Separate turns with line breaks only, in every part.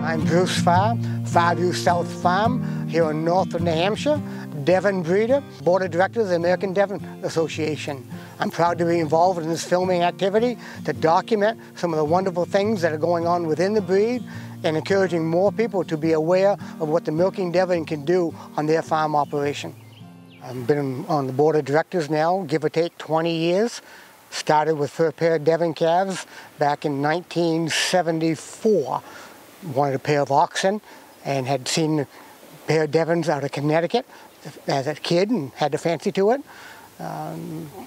I'm Bruce Farr, Farrview South Farm here in northern New Hampshire, Devon breeder, Board of Directors of the Milking Devon Association. I'm proud to be involved in this filming activity to document some of the wonderful things that are going on within the breed and encouraging more people to be aware of what the Milking Devon can do on their farm operation. I've been on the Board of Directors now, give or take 20 years. Started with Farr pair Devon calves back in 1974. Wanted a pair of oxen and had seen a pair of Devons out of Connecticut as a kid and had a fancy to it.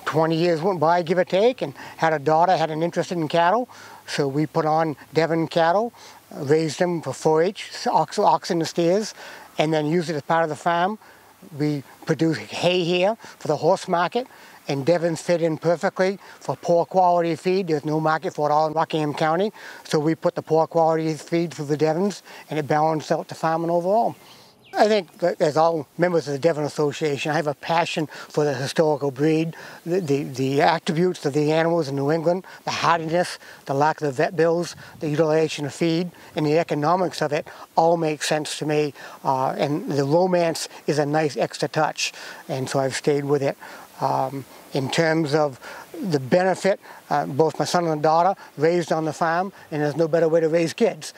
20 years went by, give or take, and had a daughter, had an interest in cattle. So we put on Devon cattle, raised them for 4-H, oxen and steers, and then used it as part of the farm. We produce hay here for the horse market, and Devons fit in perfectly for poor quality feed. There's no market for it all in Rockingham County, so we put the poor quality feed through the Devons, and it balanced out the farming overall. I think that as all members of the Devon Association, I have a passion for the historical breed, the attributes of the animals in New England, the hardiness, the lack of the vet bills, the utilization of feed, and the economics of it all make sense to me. And the romance is a nice extra touch, and so I've stayed with it. In terms of the benefit, both my son and daughter raised on the farm, and there's no better way to raise kids.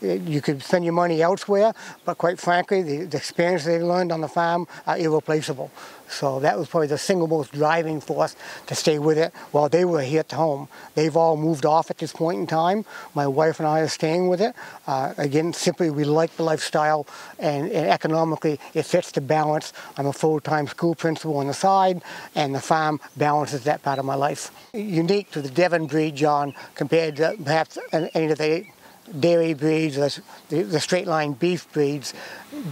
You could spend your money elsewhere, but quite frankly, the experience they learned on the farm are irreplaceable. So that was probably the single most driving force to stay with it while they were here at home. They've all moved off at this point in time. My wife and I are staying with it. Again, simply we like the lifestyle, and economically it fits the balance. I'm a full-time school principal on the side, and the farm balances that part of my life. Unique to the Devon breed, John, compared to perhaps any of the dairy breeds, the straight line beef breeds,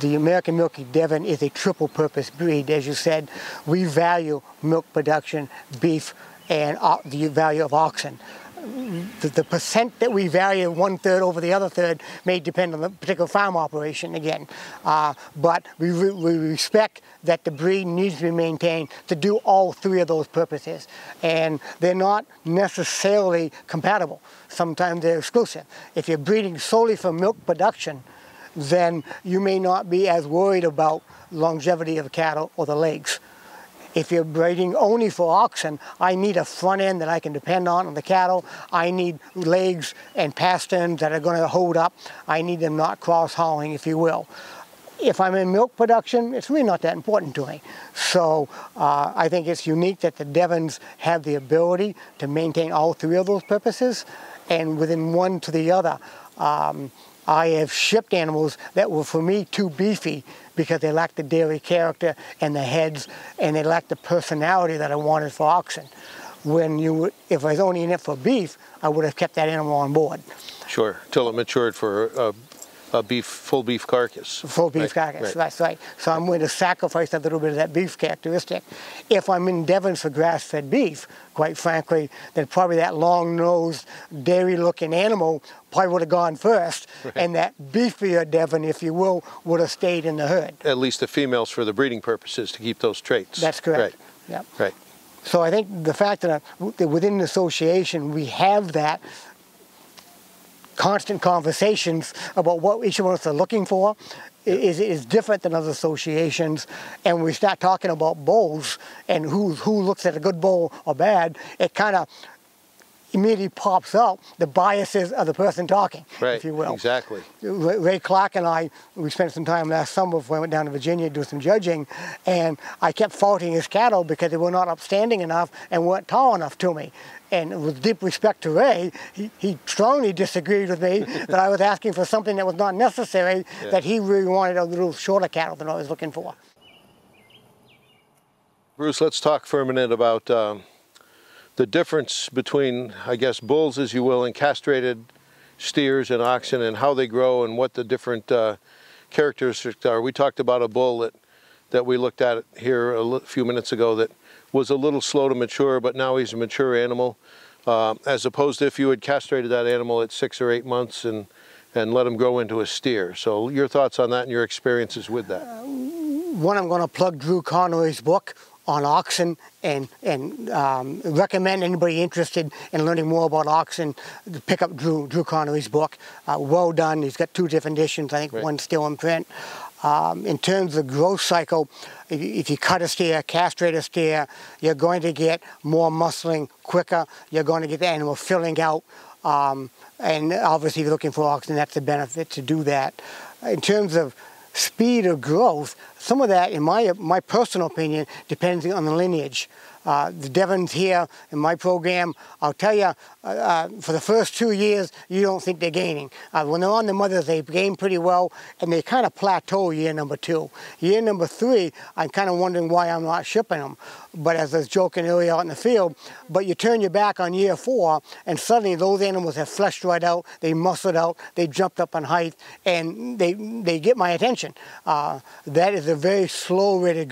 the American Milking Devon is a triple purpose breed. As you said, we value milk production, beef, and the value of oxen. The percent that we value 1/3 over the other third may depend on the particular farm operation again. But we respect that the breed needs to be maintained to do all three of those purposes. And they're not necessarily compatible. Sometimes they're exclusive. If you're breeding solely for milk production, then you may not be as worried about longevity of cattle or the legs. If you're breeding only for oxen, I need a front end that I can depend on the cattle. I need legs and pasterns that are going to hold up. I need them not cross-hauling, if you will. If I'm in milk production, it's really not that important to me. So I think it's unique that the Devons have the ability to maintain all three of those purposes, and within one to the other. I have shipped animals that were, for me, too beefy because they lacked the dairy character and the heads, and they lacked the personality that I wanted for oxen. If I was only in it for beef, I would have kept that animal on board.
Sure, till it matured for a full beef carcass.
Full beef carcass, that's right. So I'm going to sacrifice a little bit of that beef characteristic. If I'm in Devon for grass-fed beef, quite frankly, then probably that long-nosed, dairy-looking animal probably would have gone first, and that beefier Devon, if you will, would have stayed in the herd. At
least the females for the breeding purposes to keep those traits.
That's correct.
Right.
Yep.
Right.
So I think the fact that within the association we have that constant conversations about what each of us are looking for is different than other associations. And when we start talking about bulls and who looks at a good bull or bad, it kind of immediately pops out the biases of the person talking, if you will.
Exactly.
Ray Clark and I, we spent some time last summer before I went down to Virginia to do some judging, and I kept faulting his cattle because they were not upstanding enough and weren't tall enough to me. And with deep respect to Ray, he strongly disagreed with me that I was asking for something that was not necessary, that he really wanted a little shorter cattle than I was looking for.
Bruce, let's talk for a minute about the difference between, I guess, bulls, as you will, and castrated steers and oxen, and how they grow and what the different characteristics are. We talked about a bull that we looked at here a few minutes ago that was a little slow to mature, but now he's a mature animal, as opposed to if you had castrated that animal at 6 or 8 months and and let them grow into a steer. So your thoughts on that and your experiences with that?
One, I'm going to plug Drew Conway's book on oxen and recommend anybody interested in learning more about oxen to pick up Drew Conway's book. Well done. He's got 2 different editions. I think
right.
One's still in print. In terms of growth cycle, if you cut a steer, castrate a steer, you're going to get more muscling quicker. You're going to get the animal filling out. And obviously, if you're looking for oxen, that's the benefit to do that. In terms of speed of growth, some of that, in my personal opinion, depends on the lineage. The Devons here in my program, I'll tell you, for the first 2 years, you don't think they're gaining. When they're on the mothers, they gain pretty well, and they kind of plateau year number 2. Year number 3, I'm kind of wondering why I'm not shipping them. But as I was joking earlier out in the field, but you turn your back on year 4, and suddenly those animals have fleshed right out, they muscled out, they jumped up in height, and they get my attention. That is a very slow rate of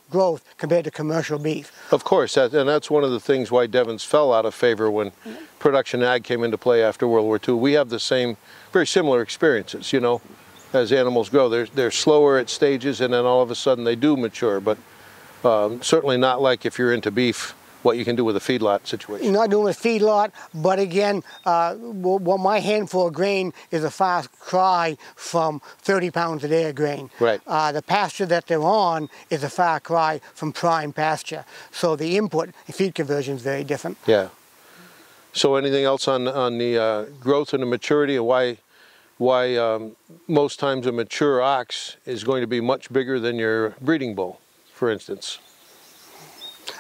growth compared to commercial beef.
Of course, and that's one of the things why Devons fell out of favor when production ag came into play after World War II. We have the same, very similar experiences, you know, as animals grow. They're slower at stages, and then all of a sudden they do mature, but certainly not like if you're into beef, what you can do with a feedlot situation.
You're not doing a feedlot, but again, well, my handful of grain is a far cry from 30 pounds a day of grain.
Right.
The pasture that they're on is a far cry from prime pasture. So the input and feed conversion is very different.
Yeah. So anything else on the growth and the maturity, and why most times a mature ox is going to be much bigger than your breeding bull, for instance?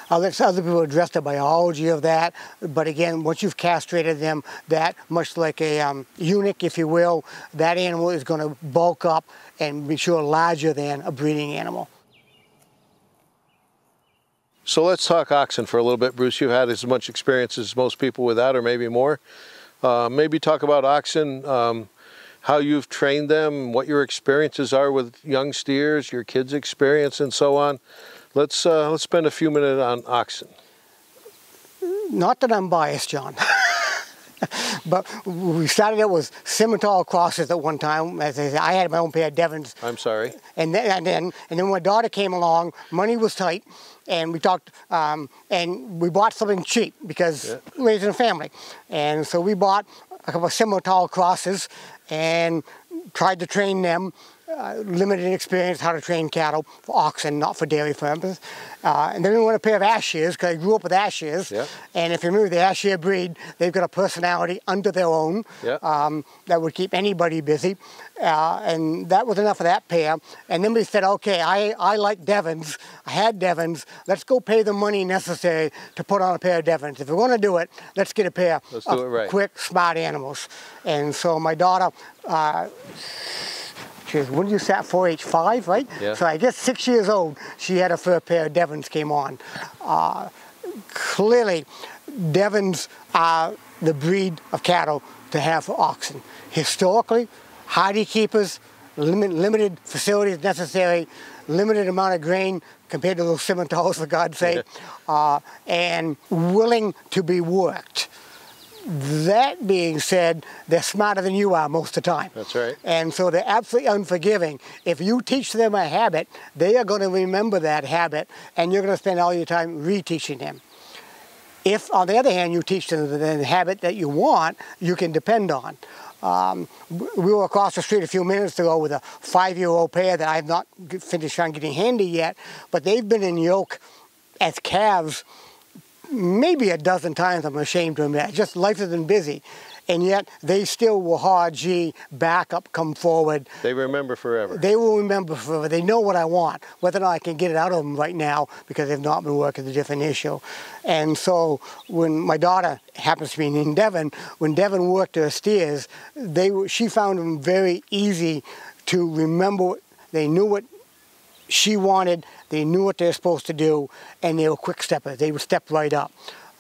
I'll let other people address the biology of that, but again, once you've castrated them, that much like a eunuch, if you will, that animal is going to bulk up and be sure larger than a breeding animal.
So let's talk oxen for a little bit, Bruce. You've had as much experience as most people with that, or maybe more. Maybe talk about oxen, how you've trained them, what your experiences are with young steers, your kids' experience, and so on. Let's spend a few minutes on oxen.
Not that I'm biased, John, but we started out with Simmental crosses at one time. As I said, I had my own pair of Devons.
I'm sorry.
And then when my daughter came along, money was tight, and we talked, and we bought something cheap because raising a family, and so we bought a couple of Simmental crosses and tried to train them. Limited experience how to train cattle for oxen, not for dairy purposes. And then we went a pair of Ashers, because I grew up with Ashers.
Yeah.
And if you remember the Asher breed, they've got a personality unto their own that would keep anybody busy. And that was enough of that pair. And then we said, okay, I like Devons. I had Devons. Let's go pay the money necessary to put on a pair of Devons. If we're going to do it, let's get a pair of quick, smart animals. And so my daughter, when you sat 4H5, right?
Yeah.
So I guess 6 years old, she had her first pair of Devons came on. Clearly, Devons are the breed of cattle to have for oxen. Historically, hardy keepers, limited facilities necessary, limited amount of grain compared to those Simmentals, for God's sake, and willing to be worked. That being said, they're smarter than you are most of the time.
That's right.
And so they're absolutely unforgiving. If you teach them a habit, they are going to remember that habit, and you're going to spend all your time reteaching them. If, on the other hand, you teach them the habit that you want, you can depend on. We were across the street a few minutes ago with a 5-year-old pair that I've not finished on getting handy yet, but they've been in yoke as calves maybe a dozen times. I'm ashamed to admit. Just life has been busy. And yet they still will hard G, back up, come forward.
They remember forever.
They will remember forever. They know what I want. Whether or not I can get it out of them right now because they've not been working is a different issue. And so when my daughter happens to be in Devon, when Devon worked her steers, she found them very easy to remember. They knew what she wanted, they knew what they were supposed to do, and they were quick steppers. They would step right up.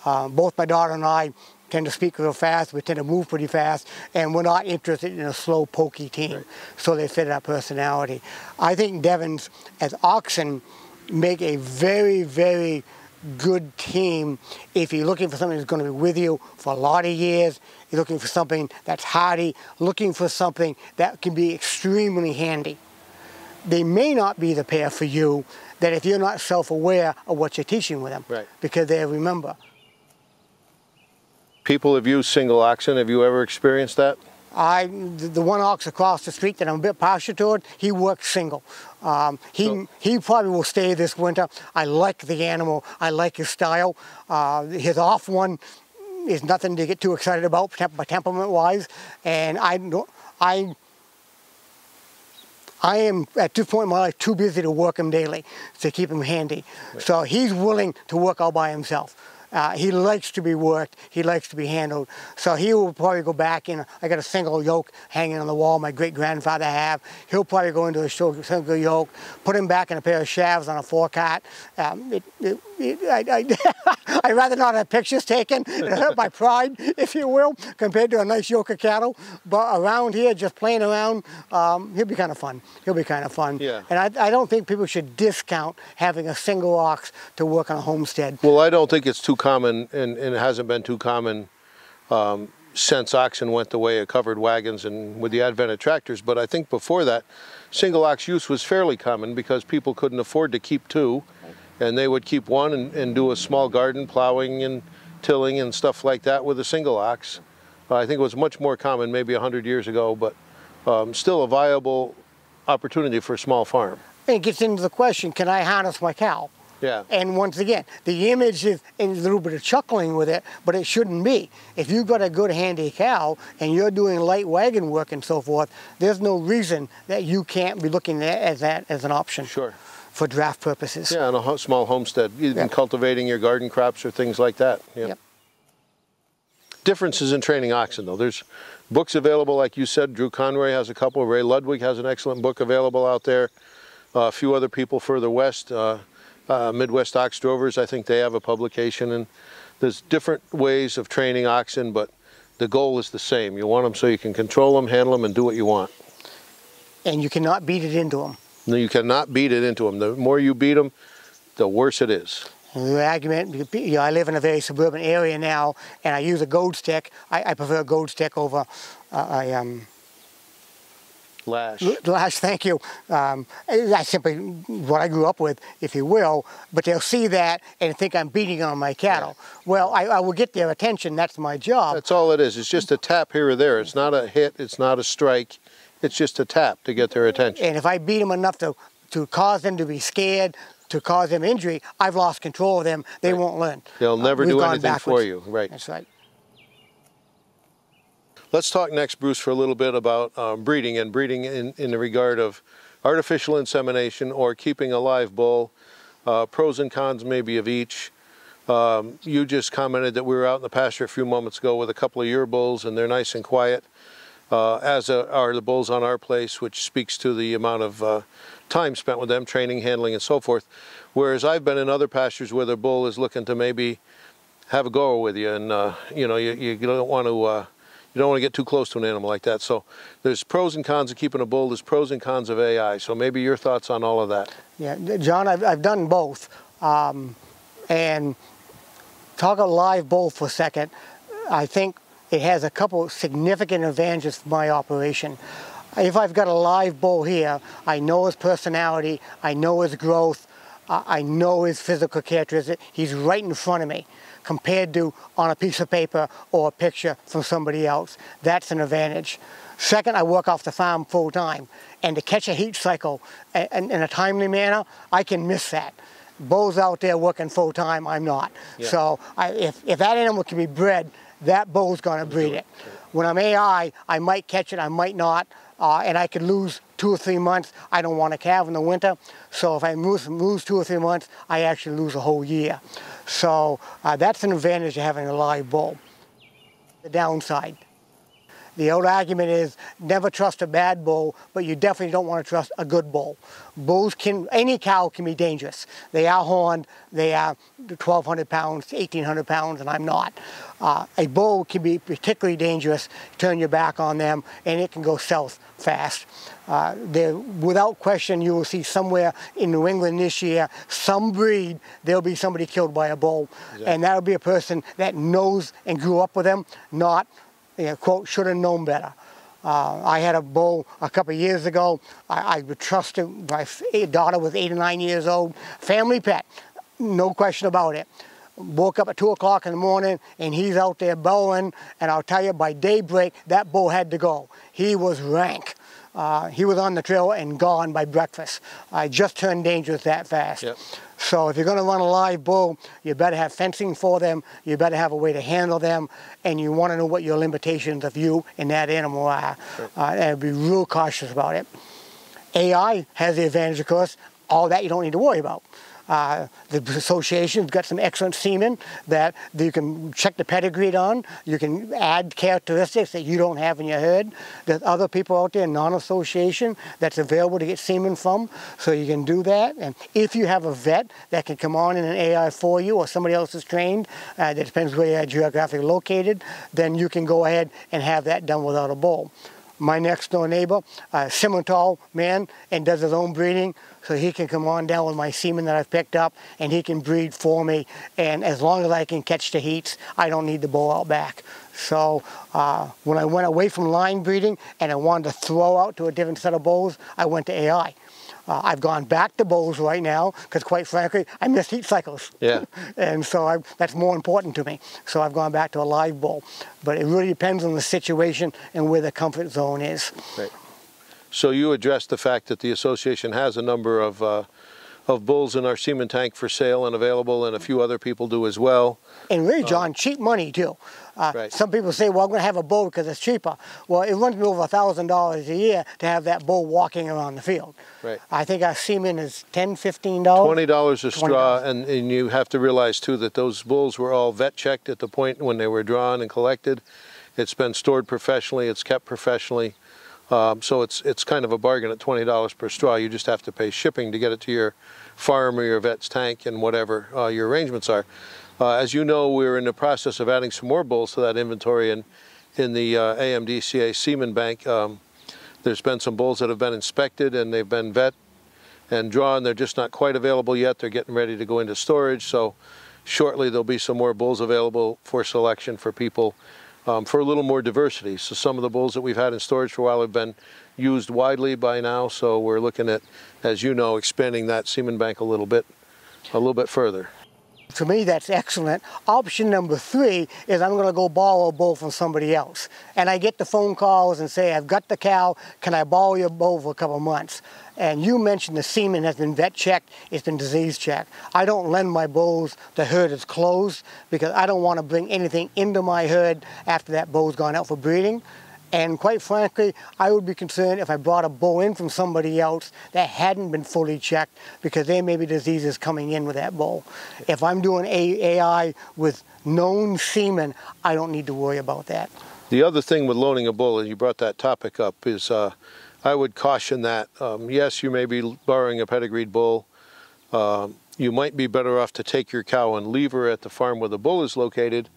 Both my daughter and I tend to speak real fast, we tend to move pretty fast, and we're not interested in a slow, pokey team. Right. So they fit our personality. I think Devons, as oxen, make a very, very good team if you're looking for something that's going to be with you for a lot of years. You're looking for something that's hardy, looking for something that can be extremely handy. They may not be the pair for you that if you're not self-aware of what you're teaching with them,
right,
because they remember.
People have used single oxen. Have you ever experienced that?
The one ox across the street that I'm a bit partial toward, he works single. He probably will stay this winter. I like the animal. I like his style. His off one is nothing to get too excited about temperament-wise. And I am, at this point in my life, too busy to work him daily to keep him handy. Right. So he's willing to work all by himself. He likes to be worked, he likes to be handled. So he will probably go back in, I got a single yoke hanging on the wall my great-grandfather had. He'll probably go into a single yoke, put him back in a pair of shafts on a four-cart. I'd rather not have pictures taken, my pride, if you will, compared to a nice yoke of cattle. But around here, just playing around, he'll be kind of fun. He'll be kind of fun.
Yeah.
And I don't think people should discount having a single ox to work on a homestead.
Well, I don't think it's too common, and it hasn't been too common since oxen went the way of covered wagons and with the advent of tractors. But I think before that, single ox use was fairly common because people couldn't afford to keep two, and they would keep one and do a small garden, plowing and tilling and stuff like that with a single ox. I think it was much more common maybe 100 years ago, but still a viable opportunity for a small farm.
And it gets into the question, can I harness my cow?
Yeah.
And once again, the image is a little bit of chuckling with it, but it shouldn't be. If you've got a good handy cow and you're doing light wagon work and so forth, there's no reason that you can't be looking at that as an option.
Sure.
For draft purposes.
Yeah, on a small homestead, even cultivating your garden crops or things like that. Yeah. Yep. Differences in training oxen, though. There's books available, like you said. Drew Conroy has a couple. Ray Ludwig has an excellent book available out there. A few other people further west. Midwest Ox Drovers, I think they have a publication, and there's different ways of training oxen, but the goal is the same. You want them so you can control them, handle them, and do what you want.
And you cannot beat it into them.
No, you cannot beat it into them. The more you beat them, the worse it is.
The argument, I live in a very suburban area now, and I use a goad stick. I prefer a goad stick over
lash.
Lash, thank you. That's simply what I grew up with, if you will, but they'll see that and think I'm beating on my cattle. Yeah. Well, I will get their attention, that's my job.
That's all it is. It's just a tap here or there. It's not a hit, it's not a strike. It's just a tap to get their attention.
And if I beat them enough to cause them to be scared, to cause them injury, I've lost control of them. They won't learn.
They'll never do anything for you. Right.
That's right.
Let's talk next, Bruce, for a little bit about breeding, and breeding in the regard of artificial insemination or keeping a live bull. Pros and cons maybe of each. You just commented that we were out in the pasture a few moments ago with a couple of your bulls, and they're nice and quiet, as are the bulls on our place, which speaks to the amount of time spent with them, training, handling, and so forth. Whereas I've been in other pastures where the bull is looking to maybe have a go with you, and you know, you don't want to. You don't want to get too close to an animal like that. So there's pros and cons of keeping a bull. There's pros and cons of AI. So maybe your thoughts on all of that. Yeah,
John, I've done both. And talk a live bull for a second. I think it has a couple significant advantages for my operation. If I've got a live bull here, I know his personality, I know his growth, I know his physical characteristics. He's right in front of me, compared to on a piece of paper or a picture from somebody else. That's an advantage. Second, I work off the farm full time, and to catch a heat cycle in a timely manner, I can miss that. Bulls out there working full time, I'm not. Yeah. So if that animal can be bred, that bull's gonna breed it. When I'm AI, I might catch it, I might not, and I could lose 2 or 3 months. I don't want a calf in the winter, so if I lose 2 or 3 months, I actually lose a whole year. So that's an advantage of having a live bull. The downside. The old argument is never trust a bad bull, but you definitely don't want to trust a good bull. Bulls can, any cow can be dangerous. They are horned, they are 1,200 pounds, 1,800 pounds, and I'm not. A bull can be particularly dangerous, turn your back on them, and it can go south fast. Without question, you will see somewhere in New England this year, some breed, there'll be somebody killed by a bull. Exactly. And that'll be a person that knows and grew up with them, not, quote, should have known better. I had a bull a couple of years ago. I would trust him. My daughter was 8 or 9 years old. Family pet, no question about it. Woke up at 2 o'clock in the morning and he's out there bellowing, and I'll tell you, by daybreak that bull had to go. He was rank. He was on the trail and gone by breakfast. I just turned dangerous that fast. Yep. So if you're going to run a live bull, you better have fencing for them, you better have a way to handle them, and you want to know what your limitations of you and that animal are. Sure. And be real cautious about it. AI has the advantage, of course, all that you don't need to worry about. The association's got some excellent semen that you can check the pedigree on. You can add characteristics that you don't have in your herd. There's other people out there, non-association, that's available to get semen from, so you can do that. And if you have a vet that can come on in an AI for you, or somebody else is trained, that depends where you're geographically located, then you can go ahead and have that done without a bull. My next door neighbor, similar tall man, and does his own breeding, so he can come on down with my semen that I've picked up, and he can breed for me. And as long as I can catch the heats, I don't need the bull out back. So when I went away from line breeding and I wanted to throw out to a different set of bulls, I went to AI. I've gone back to bulls right now because, quite frankly, I miss heat cycles. Yeah. And so that's more important to me. So I've gone back to a live bull. But it really depends on the situation and where the comfort zone is. Right.
So you addressed the fact that the association has a number of bulls in our semen tank for sale and available, and a few other people do as well.
And really, John, cheap money too. Right. Some people say, well, I'm going to have a bull because it's cheaper. Well, it runs me over $1,000 a year to have that bull walking around the field. Right. I think our semen is $10, $15.
$20 a straw, and you have to realize too that those bulls were all vet checked at the point when they were drawn and collected. It's been stored professionally, it's kept professionally. So it's kind of a bargain at $20 per straw. You just have to pay shipping to get it to your farm or your vet's tank and whatever your arrangements are. As you know, we're in the process of adding some more bulls to that inventory in the AMDCA semen bank. There's been some bulls that have been inspected and they've been vet and drawn. They're just not quite available yet. They're getting ready to go into storage. So shortly there'll be some more bulls available for selection for people. For a little more diversity. So some of the bulls that we've had in storage for a while have been used widely by now, so we're looking at, as you know, expanding that semen bank a little bit further.
To me, that's excellent. Option number 3 is I'm going to go borrow a bull from somebody else. And I get the phone calls and say, I've got the cow, can I borrow your bull for a couple of months? And you mentioned the semen has been vet checked, it's been disease checked. I don't lend my bulls, the herd is closed, because I don't want to bring anything into my herd after that bull's gone out for breeding. And quite frankly, I would be concerned if I brought a bull in from somebody else that hadn't been fully checked, because there may be diseases coming in with that bull. If I'm doing AI with known semen, I don't need to worry about that.
The other thing with loaning a bull, and you brought that topic up, is I would caution that. Yes, you may be borrowing a pedigreed bull. You might be better off to take your cow and leave her at the farm where the bull is located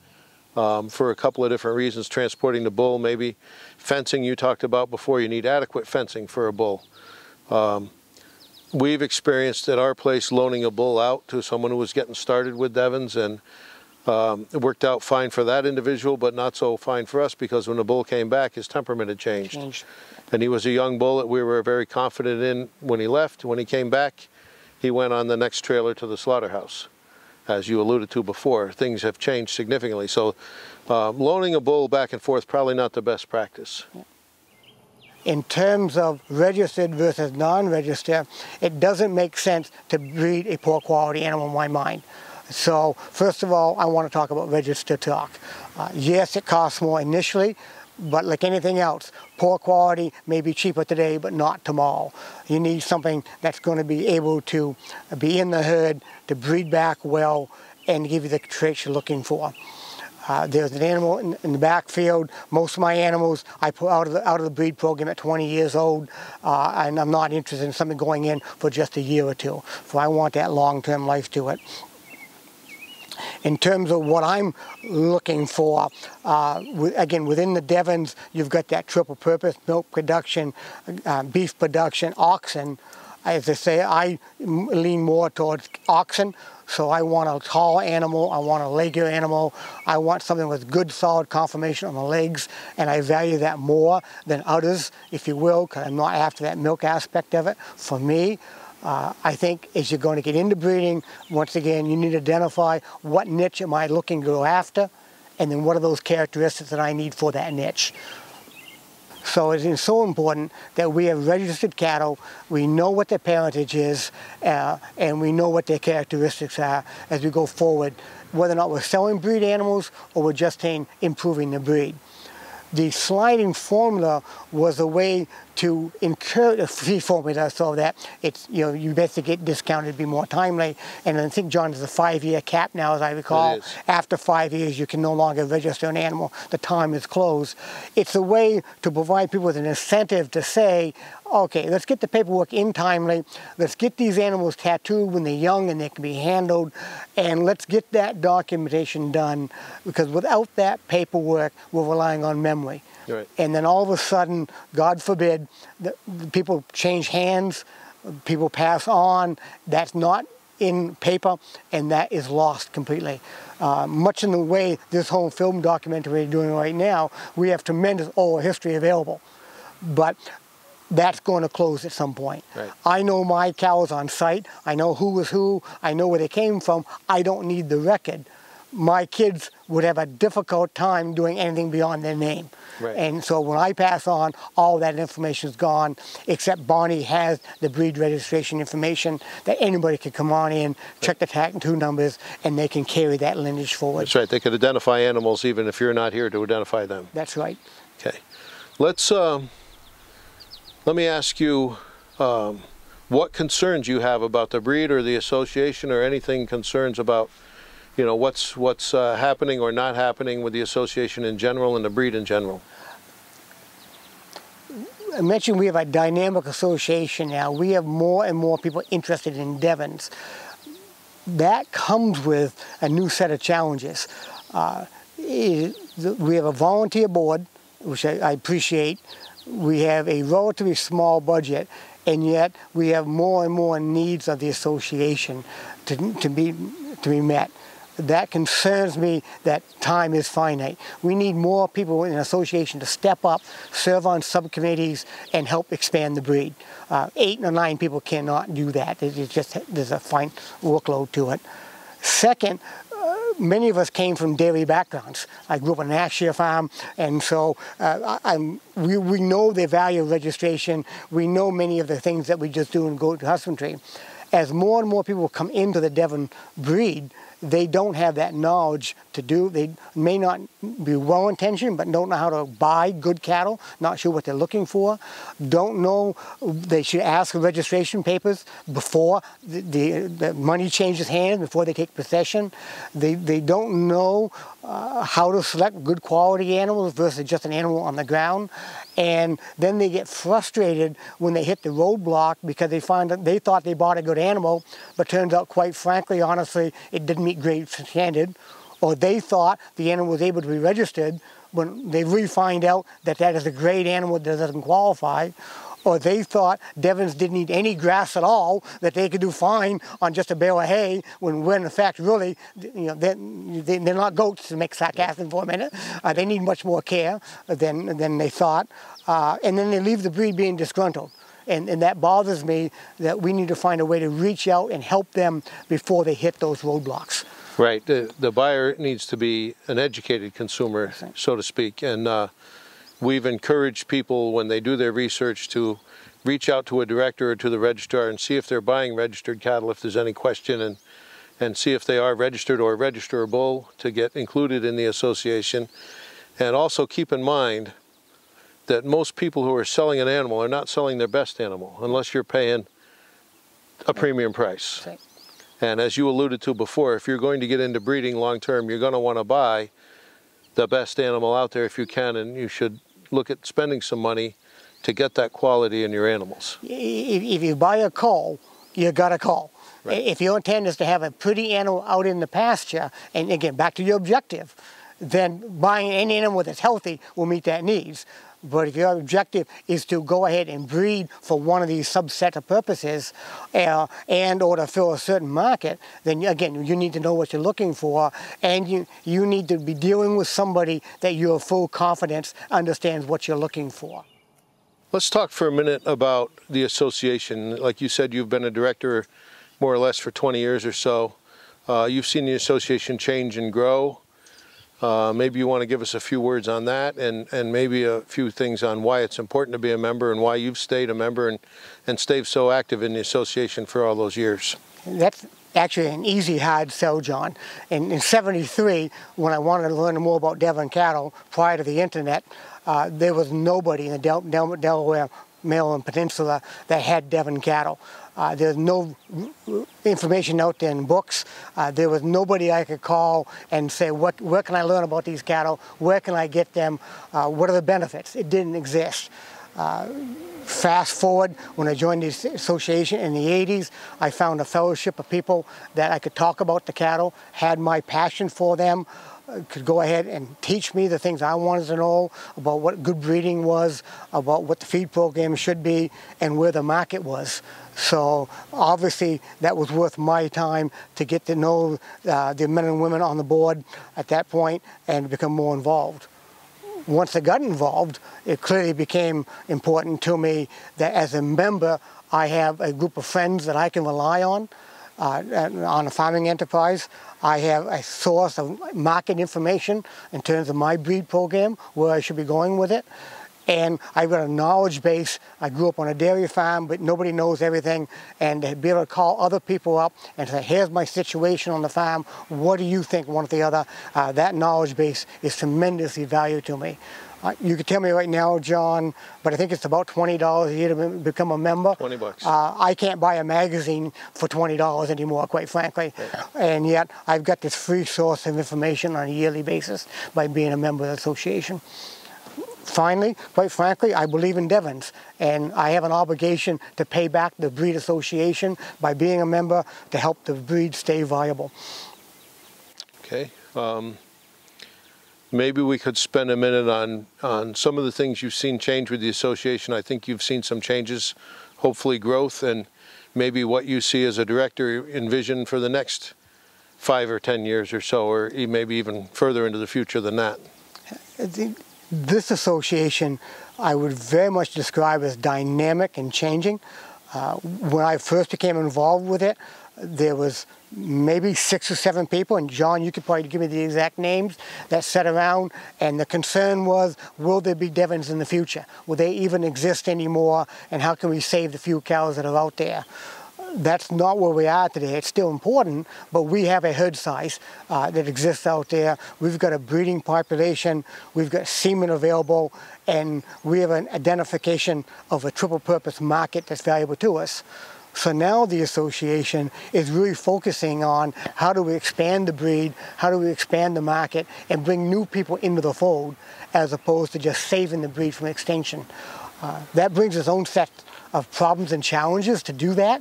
for a couple of different reasons. Transporting the bull, maybe fencing you talked about before. You need adequate fencing for a bull. We've experienced at our place loaning a bull out to someone who was getting started with Devons, and it worked out fine for that individual, but not so fine for us, because when the bull came back, his temperament had changed. And he was a young bull that we were very confident in when he left. When he came back, he went on the next trailer to the slaughterhouse. As you alluded to before, things have changed significantly. So loaning a bull back and forth, probably not the best practice.
In terms of registered versus non-registered, it doesn't make sense to breed a poor quality animal in my mind. So first of all, I want to talk about registered talk. Yes, it costs more initially, but like anything else, poor quality may be cheaper today, but not tomorrow. You need something that's going to be able to be in the herd, to breed back well, and give you the traits you're looking for. There's an animal in the backfield. Most of my animals I put out of the breed program at 20 years old, and I'm not interested in something going in for just a year or two. So I want that long-term life to it. In terms of what I'm looking for, again, within the Devons, you've got that triple purpose: milk production, beef production, oxen. As I say, I lean more towards oxen, so I want a tall animal, I want a leggier animal, I want something with good solid conformation on the legs, and I value that more than others, if you will, because I'm not after that milk aspect of it. For me, I think as you're going to get into breeding, once again, you need to identify what niche am I looking to go after, and then what are those characteristics that I need for that niche. So it is so important that we have registered cattle, we know what their parentage is, and we know what their characteristics are as we go forward, whether or not we're selling breed animals or we're just improving the breed. The sliding formula was a way to encourage a free formula so that it's, you know, you basically get discounted to be more timely. And I think, John, there's a 5-year cap now, as I recall. After 5 years, you can no longer register an animal. The time is closed. It's a way to provide people with an incentive to say, okay, let's get the paperwork in timely. Let's get these animals tattooed when they're young and they can be handled. And let's get that documentation done, because without that paperwork, we're relying on memory. Right. And then all of a sudden, God forbid, the people change hands, people pass on, that's not in paper, and that is lost completely. Much in the way this whole film documentary we're doing right now, we have tremendous oral history available. But that's going to close at some point. Right. I know my cows on site, I know who was who, I know where they came from, I don't need the record. My kids would have a difficult time doing anything beyond their name. Right. And so when I pass on, all that information is gone, except Bonnie has the breed registration information that anybody can come on in, check the tattoo numbers, and they can carry that lineage forward. That's
right. They can identify animals even if you're not here to identify them.
That's right.
Okay. Let me ask you what concerns you have about the breed or the association, or anything concerns about, you know, what's happening or not happening with the association in general and the breed in general.
I mentioned we have a dynamic association now. We have more and more people interested in Devons. That comes with a new set of challenges. We have a volunteer board, which I appreciate. We have a relatively small budget, and yet we have more and more needs of the association to be met. That concerns me, that time is finite. We need more people in the association to step up, serve on subcommittees, and help expand the breed. 8 or 9 people cannot do that. There's a fine workload to it. Second, many of us came from dairy backgrounds. I grew up on an Ashire farm, and so we know the value of registration. We know many of the things that we just do in goat husbandry. As more and more people come into the Devon breed, they don't have that knowledge to do. They may not be well-intentioned, but don't know how to buy good cattle, not sure what they're looking for, don't know they should ask for registration papers before the money changes hands, before they take possession. They don't know how to select good quality animals versus just an animal on the ground. And then they get frustrated when they hit the roadblock because they find that they thought they bought a good animal, but turns out, quite frankly, honestly, it didn't meet grade standard. Or they thought the animal was able to be registered when they really find out that that is a great animal that doesn't qualify. Or they thought Devons didn't need any grass at all, that they could do fine on just a bale of hay, when in fact, really, you know, they're not goats, to make sarcasm for a minute. They need much more care than they thought. And then they leave the breed being disgruntled. And that bothers me, that we need to find a way to reach out and help them before they hit those roadblocks.
Right. The buyer needs to be an educated consumer, so to speak. And we've encouraged people, when they do their research, to reach out to a director or to the registrar and see if they're buying registered cattle, if there's any question, and see if they are registered or registerable to get included in the association. And also keep in mind that most people who are selling an animal are not selling their best animal unless you're paying a premium price. Right. And as you alluded to before, if you're going to get into breeding long term, you're going to want to buy the best animal out there if you can, and you should look at spending some money to get that quality in your animals.
If you buy a cull, you got a cull.
Right.
If your intent is to have a pretty animal out in the pasture, and again, back to your objective, then buying any animal that's healthy will meet that needs. But if your objective is to go ahead and breed for one of these subset of purposes and or to fill a certain market, then again, you need to know what you're looking for, and you need to be dealing with somebody that you have full confidence understands what you're looking for.
Let's talk for a minute about the association. Like you said, you've been a director more or less for 20 years or so. You've seen the association change and grow. Maybe you want to give us a few words on that, and maybe a few things on why it's important to be a member and why you've stayed a member and stayed so active in the association for all those years.
That's actually an easy, hard sell, John. In '73, when I wanted to learn more about Devon cattle prior to the internet, there was nobody in the Delaware, Maryland Peninsula that had Devon cattle. There's no information out there in books. There was nobody I could call and say, where can I learn about these cattle? Where can I get them? What are the benefits? It didn't exist. Fast forward, when I joined the association in the 80s, I found a fellowship of people that I could talk about the cattle, had my passion for them, could go ahead and teach me the things I wanted to know about what good breeding was, about what the feed program should be, and where the market was. So obviously that was worth my time to get to know the men and women on the board at that point and become more involved. Once I got involved, it clearly became important to me that as a member, I have a group of friends that I can rely on a farming enterprise. I have a source of market information in terms of my breed program, where I should be going with it. And I've got a knowledge base. I grew up on a dairy farm, but nobody knows everything. And to be able to call other people up and say, here's my situation on the farm, what do you think, one or the other? That knowledge base is tremendously valuable to me. You could tell me right now, John, but I think it's about $20 a year to become a member.
20 bucks.
I can't buy a magazine for $20 anymore, quite frankly. Right. And yet I've got this free source of information on a yearly basis by being a member of the association. Finally, quite frankly, I believe in Devons, and I have an obligation to pay back the breed association by being a member to help the breed stay viable.
Okay. Maybe we could spend a minute on some of the things you've seen change with the association. I think you've seen some changes, hopefully growth, and maybe what you see as a director envision for the next 5 or 10 years or so, or maybe even further into the future than that.
This association I would very much describe as dynamic and changing. When I first became involved with it, there was maybe 6 or 7 people, and John, you could probably give me the exact names, that sat around, and the concern was, will there be Devons in the future? Will they even exist anymore, and how can we save the few cows that are out there? That's not where we are today. It's still important, but we have a herd size that exists out there. We've got a breeding population, we've got semen available, and we have an identification of a triple purpose market that's valuable to us. So now the association is really focusing on how do we expand the breed, how do we expand the market, and bring new people into the fold, as opposed to just saving the breed from extinction. That brings its own set of problems and challenges to do that,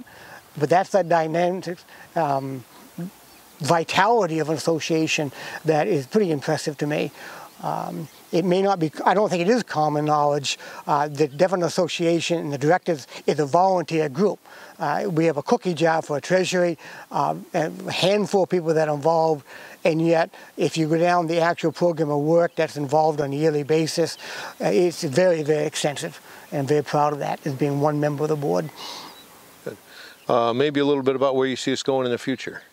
but that's the dynamic vitality of an association that is pretty impressive to me. It may not be, I don't think it is common knowledge, the Devon Association and the directors is a volunteer group. We have a cookie jar for a treasury, a handful of people that are involved, and yet if you go down the actual program of work that's involved on a yearly basis, it's very, very extensive, and I'm very proud of that as being one member of the board.
Maybe a little bit about where you see us going in the future.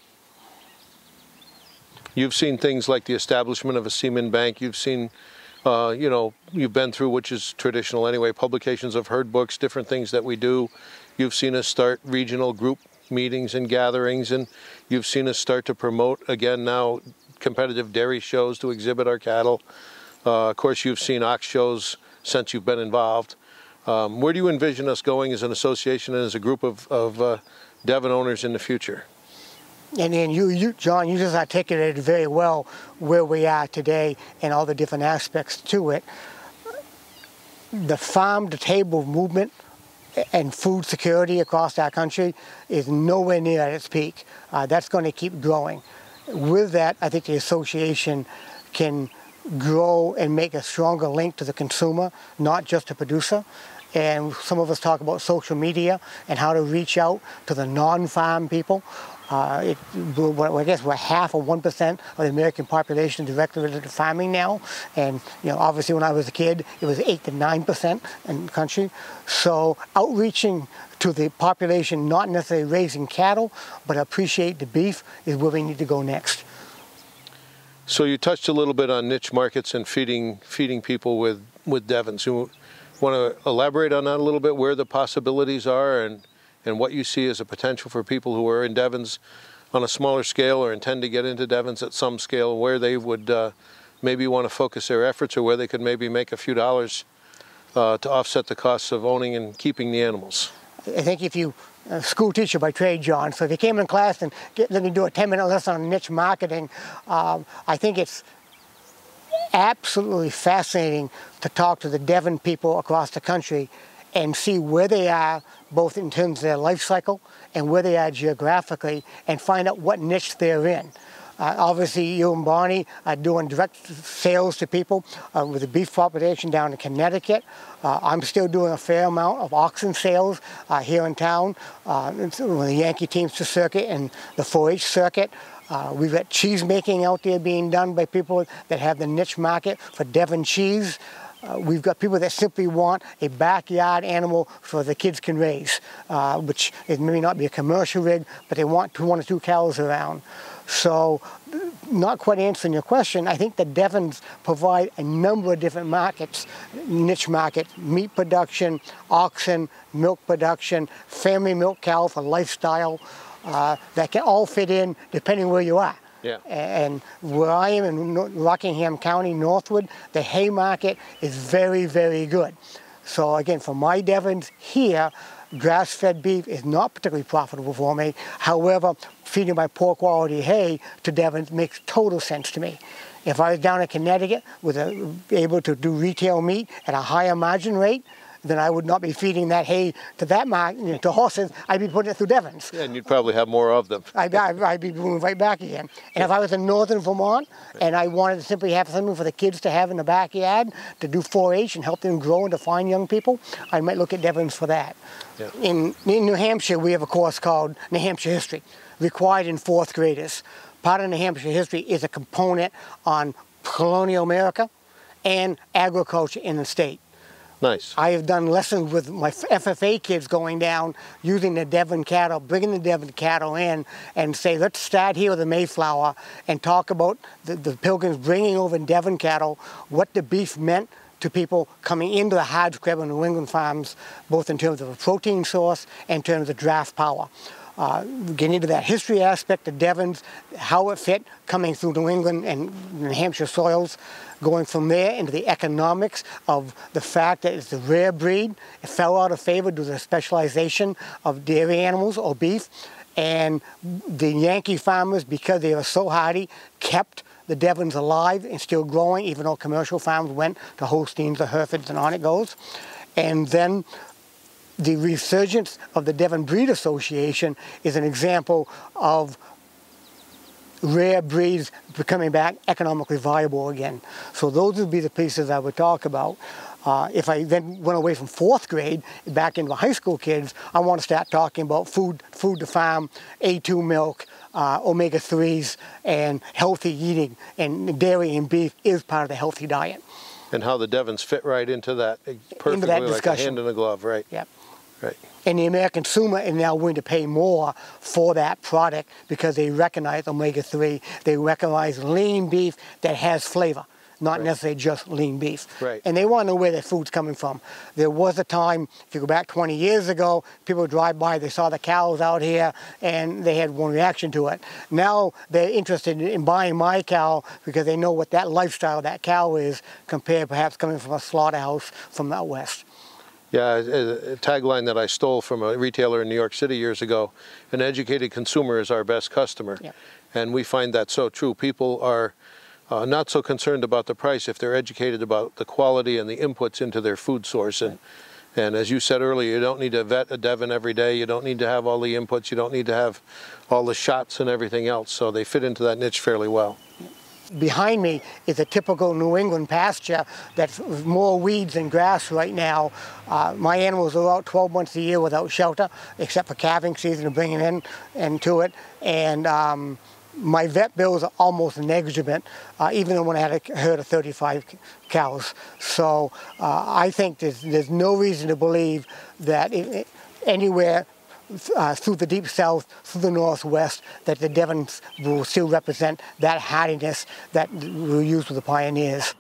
You've seen things like the establishment of a semen bank. You've seen, you know, you've been through, which is traditional anyway, publications of herd books, different things that we do. You've seen us start regional group meetings and gatherings, and you've seen us start to promote, again now, competitive dairy shows to exhibit our cattle. Of course, you've seen ox shows since you've been involved. Where do you envision us going as an association and as a group of Devon owners in the future?
And then you, John, you just articulated very well where we are today and all the different aspects to it. The farm-to-table movement and food security across our country is nowhere near at its peak. That's going to keep growing. With that, I think the association can grow and make a stronger link to the consumer, not just the producer. And some of us talk about social media and how to reach out to the non-farm people. I guess we're half or 1% of the American population directly related to farming now. And obviously when I was a kid, it was 8 to 9% in the country. So outreaching to the population, not necessarily raising cattle, but appreciate the beef is where we need to go next.
So you touched a little bit on niche markets and feeding people with Devons. You want to elaborate on that a little bit, where the possibilities are and what you see as a potential for people who are in Devons on a smaller scale or intend to get into Devons at some scale, where they would maybe want to focus their efforts, or where they could maybe make a few dollars to offset the costs of owning and keeping the animals?
I think if you, a school teacher by trade, John, so if you came in class and let me do a 10-minute lesson on niche marketing, I think it's absolutely fascinating to talk to the Devon people across the country and see where they are, both in terms of their life cycle and where they are geographically, and find out what niche they're in. Obviously, you and Bonnie are doing direct sales to people with the beef population down in Connecticut. I'm still doing a fair amount of oxen sales here in town, with the Yankee Teamster circuit and the 4-H circuit. We've got cheese making out there being done by people that have the niche market for Devon cheese. We've got people that simply want a backyard animal so the kids can raise, which it may not be a commercial rig, but they want 1 or 2 cows around. So, not quite answering your question, I think the Devons provide a number of different markets, niche market, meat production, oxen, milk production, family milk cow for lifestyle, that can all fit in depending where you are.
Yeah.
And where I am in Rockingham County, Northwood, the hay market is very, very good. So again, for my Devons here, grass-fed beef is not particularly profitable for me. However, feeding my poor quality hay to Devons makes total sense to me. If I was down in Connecticut able to do retail meat at a higher margin rate, then I would not be feeding that hay to that market, to horses. I'd be putting it through Devons.
Yeah, and you'd probably have more of them.
I'd be moving right back again. And if I was in northern Vermont and I wanted to simply have something for the kids to have in the backyard to do 4-H and help them grow and to find young people, I might look at Devons for that. Yeah. In New Hampshire, we have a course called New Hampshire History, required in 4th graders. Part of New Hampshire history is a component on colonial America and agriculture in the state.
Nice.
I have done lessons with my FFA kids going down, using the Devon cattle, bringing the Devon cattle in, and say, let's start here with the Mayflower and talk about the Pilgrims bringing over Devon cattle, what the beef meant to people coming into the hardscrab and New England farms, both in terms of a protein source and in terms of draft power. Getting into that history aspect of Devons, how it fit coming through New England and New Hampshire soils, going from there into the economics of the fact that it's a rare breed. It fell out of favor due to the specialization of dairy animals or beef. And the Yankee farmers, because they were so hardy, kept the Devons alive and still growing, even though commercial farms went to Holsteins or Herefords and on it goes. And then the resurgence of the Devon Breed Association is an example of rare breeds becoming back economically viable again. So those would be the pieces I would talk about. If I then went away from 4th grade back into high school kids, I want to start talking about food to farm, A2 milk, omega-3s, and healthy eating. And dairy and beef is part of the healthy diet.
And how the Devons fit right into that perfectly,
into that
like
discussion.
A hand in a glove, right?
Yep.
Right.
And the American consumer is now willing to pay more for that product because they recognize omega-3. They recognize lean beef that has flavor, not necessarily just lean beef.
Right.
And they want to know where their food's coming from. There was a time, if you go back 20 years ago, people would drive by, they saw the cows out here, and they had one reaction to it. Now they're interested in buying my cow because they know what that lifestyle of that cow is compared perhaps coming from a slaughterhouse from out west.
Yeah, a tagline that I stole from a retailer in New York City years ago, an educated consumer is our best customer. Yep. And we find that so true. People are not so concerned about the price if they're educated about the quality and the inputs into their food source. And And as you said earlier, you don't need to vet a Devon every day. You don't need to have all the inputs. You don't need to have all the shots and everything else. So they fit into that niche fairly well.
Behind me is a typical New England pasture that's more weeds than grass right now. My animals are out 12 months a year without shelter, except for calving season and bringing into it. And my vet bills are almost negligible, even though when I had a herd of 35 cows. So I think there's no reason to believe that anywhere through the deep south, through the northwest, that the Devons will still represent that hardiness that we used with the pioneers.